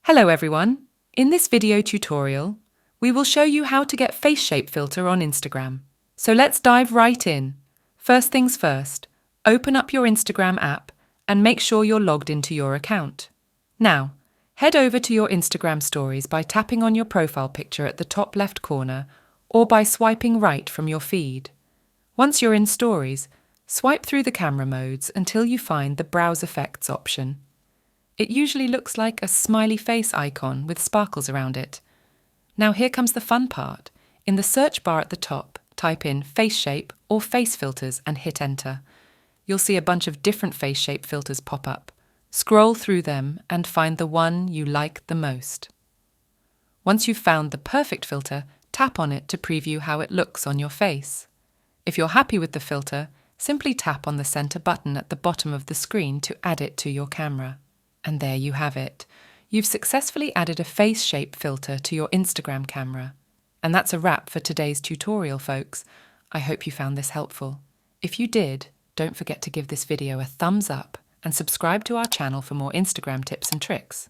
Hello everyone! In this video tutorial, we will show you how to get face shape filter on Instagram. So let's dive right in. First things first, open up your Instagram app and make sure you're logged into your account. Now, head over to your Instagram stories by tapping on your profile picture at the top left corner or by swiping right from your feed. Once you're in stories, swipe through the camera modes until you find the Browse Effects option. It usually looks like a smiley face icon with sparkles around it. Now here comes the fun part. In the search bar at the top, type in face shape or face filters and hit enter. You'll see a bunch of different face shape filters pop up. Scroll through them and find the one you like the most. Once you've found the perfect filter, tap on it to preview how it looks on your face. If you're happy with the filter, simply tap on the center button at the bottom of the screen to add it to your camera. And there you have it. You've successfully added a face shape filter to your Instagram camera. And that's a wrap for today's tutorial, folks. I hope you found this helpful. If you did, don't forget to give this video a thumbs up and subscribe to our channel for more Instagram tips and tricks.